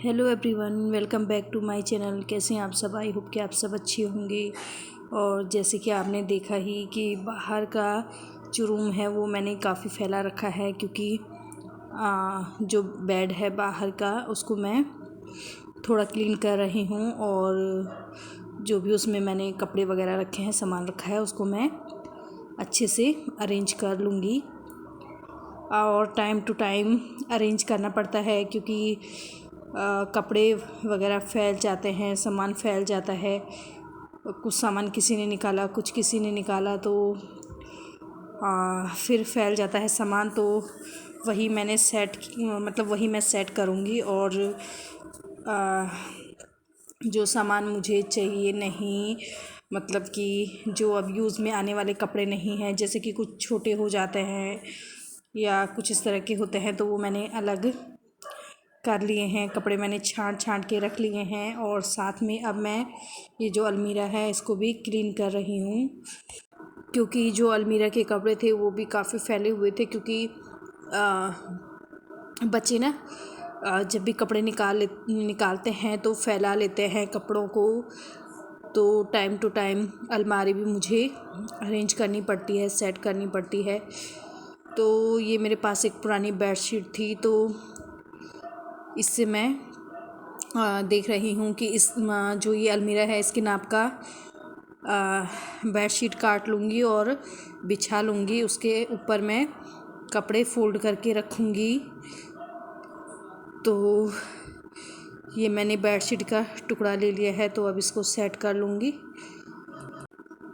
Hello everyone, welcome back to my channel. कैसे हैं आप सब? आई होप कि आप सब अच्छे होंगे। और जैसे कि आपने देखा ही कि बाहर का जो रूम है वो मैंने काफ़ी फैला रखा है, क्योंकि जो बेड है बाहर का उसको मैं थोड़ा क्लीन कर रही हूँ। और जो भी उसमें मैंने कपड़े वगैरह रखे हैं, सामान रखा है, उसको मैं अच्छे से अरेंज कर लूँगी। और टाइम टू टाइम अरेंज करना पड़ता है, क्योंकि कपड़े वगैरह फैल जाते हैं, सामान फैल जाता है। कुछ सामान किसी ने निकाला, कुछ किसी ने निकाला, तो फिर फैल जाता है सामान। तो वही मैं सेट करूँगी। और जो सामान मुझे चाहिए नहीं, मतलब कि जो अब यूज़ में आने वाले कपड़े नहीं हैं, जैसे कि कुछ छोटे हो जाते हैं या कुछ इस तरह के होते हैं, तो वो मैंने अलग कर लिए हैं। कपड़े मैंने छांट के रख लिए हैं। और साथ में अब मैं ये जो अलमीरा है इसको भी क्लीन कर रही हूँ, क्योंकि जो अलमीरा के कपड़े थे वो भी काफ़ी फैले हुए थे। क्योंकि बच्चे ना जब भी कपड़े निकालते हैं तो फैला लेते हैं कपड़ों को। तो टाइम टू टाइम अलमारी भी मुझे अरेंज करनी पड़ती है, सेट करनी पड़ती है। तो ये मेरे पास एक पुरानी बेडशीट थी, तो इससे मैं देख रही हूँ कि जो ये अलमीरा है इसके नाप का बेडशीट काट लूँगी और बिछा लूँगी। उसके ऊपर मैं कपड़े फोल्ड करके रखूँगी। तो ये मैंने बेडशीट का टुकड़ा ले लिया है, तो अब इसको सेट कर लूँगी।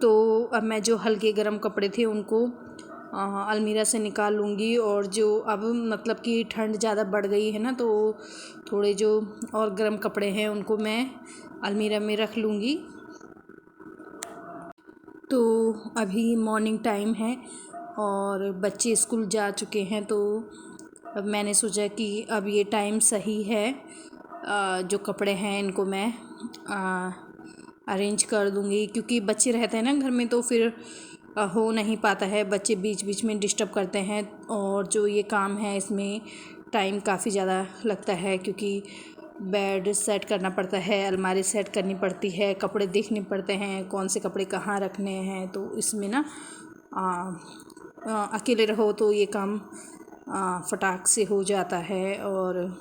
तो अब मैं जो हल्के गर्म कपड़े थे उनको अलमीरा से निकाल लूँगी। और जो अब मतलब कि ठंड ज़्यादा बढ़ गई है ना, तो थोड़े जो और गर्म कपड़े हैं उनको मैं अलमीरा में रख लूँगी। तो अभी मॉर्निंग टाइम है और बच्चे स्कूल जा चुके हैं, तो अब मैंने सोचा कि अब ये टाइम सही है, जो कपड़े हैं इनको मैं अरेंज कर दूँगी। क्योंकि बच्चे रहते हैं ना घर में, तो फिर हो नहीं पाता है, बच्चे बीच बीच में डिस्टर्ब करते हैं। और जो ये काम है इसमें टाइम काफ़ी ज़्यादा लगता है, क्योंकि बेड सेट करना पड़ता है, अलमारी सेट करनी पड़ती है, कपड़े देखने पड़ते हैं कौन से कपड़े कहाँ रखने हैं। तो इसमें ना अकेले रहो तो ये काम फटाक से हो जाता है, और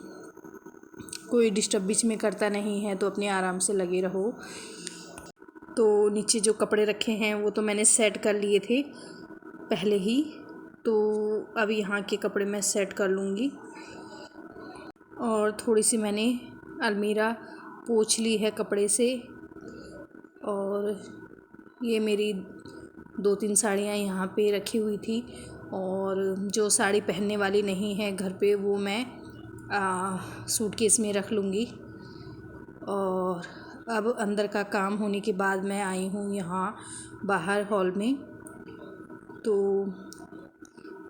कोई डिस्टर्ब बीच में करता नहीं है, तो अपने आराम से लगे रहो। तो नीचे जो कपड़े रखे हैं वो तो मैंने सेट कर लिए थे पहले ही, तो अब यहाँ के कपड़े मैं सेट कर लूँगी। और थोड़ी सी मैंने अलमीरा पोंछ ली है कपड़े से। और ये मेरी 2-3 साड़ियाँ यहाँ पे रखी हुई थी, और जो साड़ी पहनने वाली नहीं है घर पे वो मैं सूटकेस में रख लूँगी। और अब अंदर का काम होने के बाद मैं आई हूँ यहाँ बाहर हॉल में। तो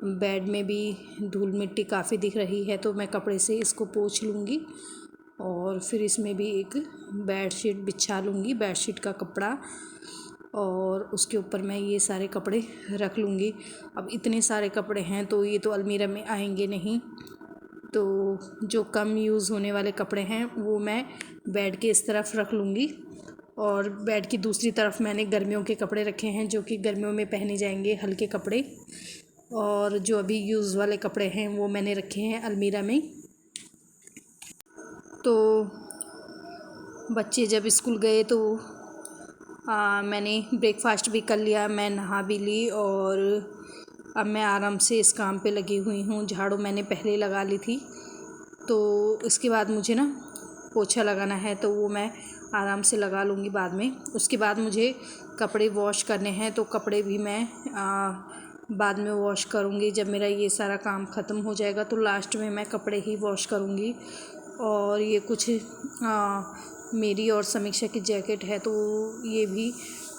बेड में भी धूल मिट्टी काफ़ी दिख रही है, तो मैं कपड़े से इसको पोंछ लूँगी। और फिर इसमें भी एक बेडशीट बिछा लूँगी, बेडशीट का कपड़ा, और उसके ऊपर मैं ये सारे कपड़े रख लूँगी। अब इतने सारे कपड़े हैं तो ये तो अलमीरा में आएंगे नहीं, तो जो कम यूज़ होने वाले कपड़े हैं वो मैं बेड के इस तरफ रख लूँगी। और बेड की दूसरी तरफ मैंने गर्मियों के कपड़े रखे हैं, जो कि गर्मियों में पहने जाएंगे, हल्के कपड़े। और जो अभी यूज़ वाले कपड़े हैं वो मैंने रखे हैं अलमीरा में। तो बच्चे जब स्कूल गए तो मैंने ब्रेकफास्ट भी कर लिया, मैं नहा भी ली, और अब मैं आराम से इस काम पे लगी हुई हूँ। झाड़ू मैंने पहले लगा ली थी, तो इसके बाद मुझे ना पोछा लगाना है, तो वो मैं आराम से लगा लूँगी बाद में। उसके बाद मुझे कपड़े वॉश करने हैं, तो कपड़े भी मैं बाद में वॉश करूँगी। जब मेरा ये सारा काम ख़त्म हो जाएगा तो लास्ट में मैं कपड़े ही वॉश करूँगी। और ये कुछ मेरी और समीक्षा की जैकेट है, तो ये भी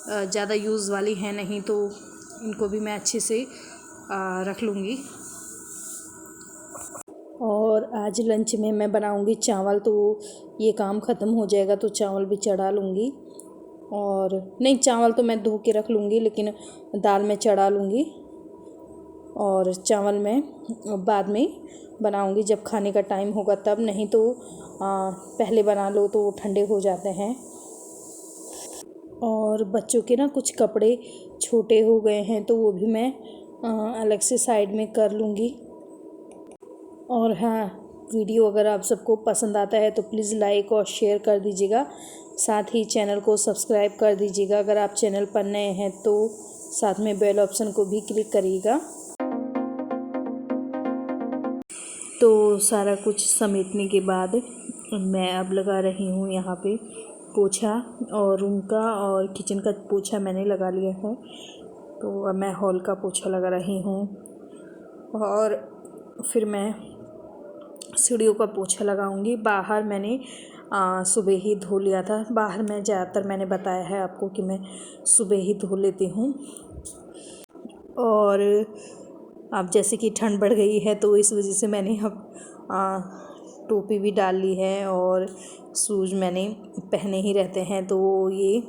ज़्यादा यूज़ वाली है नहीं, तो इनको भी मैं अच्छे से रख लूँगी। और आज लंच में मैं बनाऊँगी चावल, तो ये काम ख़त्म हो जाएगा तो चावल भी चढ़ा लूँगी। और नहीं, चावल तो मैं धो के रख लूँगी, लेकिन दाल में चढ़ा लूँगी। और चावल मैं बाद में बनाऊँगी जब खाने का टाइम होगा तब, नहीं तो पहले बना लो तो ठंडे हो जाते हैं। और बच्चों के ना कुछ कपड़े छोटे हो गए हैं तो वो भी मैं अलग से साइड में कर लूँगी। और हाँ, वीडियो अगर आप सबको पसंद आता है तो प्लीज़ लाइक और शेयर कर दीजिएगा, साथ ही चैनल को सब्सक्राइब कर दीजिएगा। अगर आप चैनल पर नए हैं तो साथ में बेल ऑप्शन को भी क्लिक करिएगा। तो सारा कुछ समेटने के बाद मैं अब लगा रही हूँ यहाँ पे पोछा, और रूम का और किचन का पोछा मैंने लगा लिया है। तो अब मैं हॉल का पोछा लगा रही हूँ और फिर मैं सीढ़ियों का पोछा लगाऊंगी। बाहर मैंने सुबह ही धो लिया था। बाहर मैं ज़्यादातर मैंने बताया है आपको कि मैं सुबह ही धो लेती हूँ। और अब जैसे कि ठंड बढ़ गई है तो इस वजह से मैंने अब टोपी भी डाल ली है और शूज़ मैंने पहने ही रहते हैं। तो ये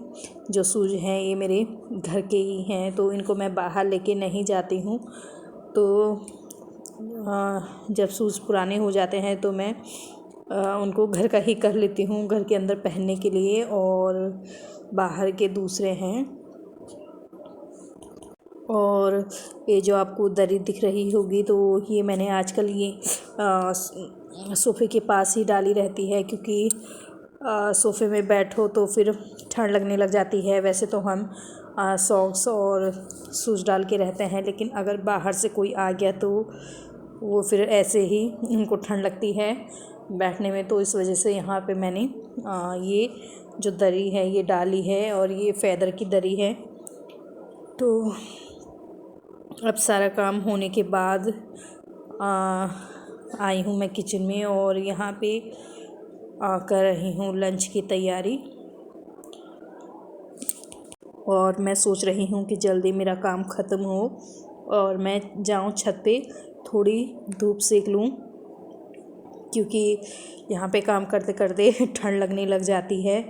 जो शूज़ हैं ये मेरे घर के ही हैं, तो इनको मैं बाहर लेके नहीं जाती हूँ। तो जब शूज़ पुराने हो जाते हैं तो मैं उनको घर का ही कर लेती हूँ, घर के अंदर पहनने के लिए, और बाहर के दूसरे हैं। और ये जो आपको दरी दिख रही होगी तो ये मैंने आजकल ये सोफ़े के पास ही डाली रहती है, क्योंकि सोफ़े में बैठो तो फिर ठंड लगने लग जाती है। वैसे तो हम सॉक्स और शूज़ डाल के रहते हैं, लेकिन अगर बाहर से कोई आ गया तो वो फिर ऐसे ही उनको ठंड लगती है बैठने में। तो इस वजह से यहाँ पे मैंने ये जो दरी है ये डाली है, और ये फ़ेदर की दरी है। तो अब सारा काम होने के बाद आई हूँ मैं किचन में, और यहाँ पे कर रही हूँ लंच की तैयारी। और मैं सोच रही हूँ कि जल्दी मेरा काम ख़त्म हो और मैं जाऊँ छत पे थोड़ी धूप सेक लूँ, क्योंकि यहाँ पे काम करते करते ठंड लगने लग जाती है,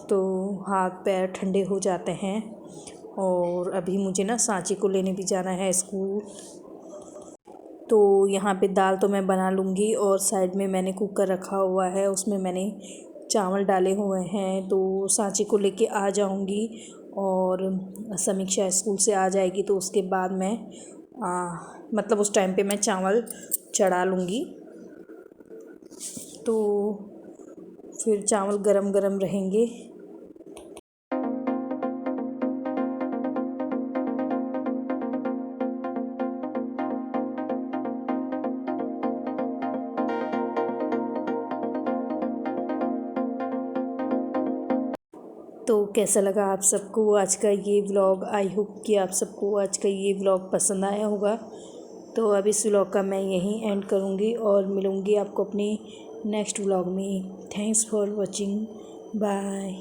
तो हाथ पैर ठंडे हो जाते हैं। और अभी मुझे ना सांची को लेने भी जाना है स्कूल। तो यहाँ पे दाल तो मैं बना लूँगी, और साइड में मैंने कुकर रखा हुआ है, उसमें मैंने चावल डाले हुए हैं। तो सांची को लेके आ जाऊँगी, और समीक्षा स्कूल से आ जाएगी तो उसके बाद मैं मतलब उस टाइम पे मैं चावल चढ़ा लूँगी। तो फिर चावल गरम गरम रहेंगे। तो कैसा लगा आप सबको आज का ये व्लॉग? आई होप कि आप सबको आज का ये व्लॉग पसंद आया होगा। तो अब इस व्लॉग का मैं यहीं एंड करूँगी, और मिलूँगी आपको अपनी नेक्स्ट व्लॉग में। Thanks for watching, bye.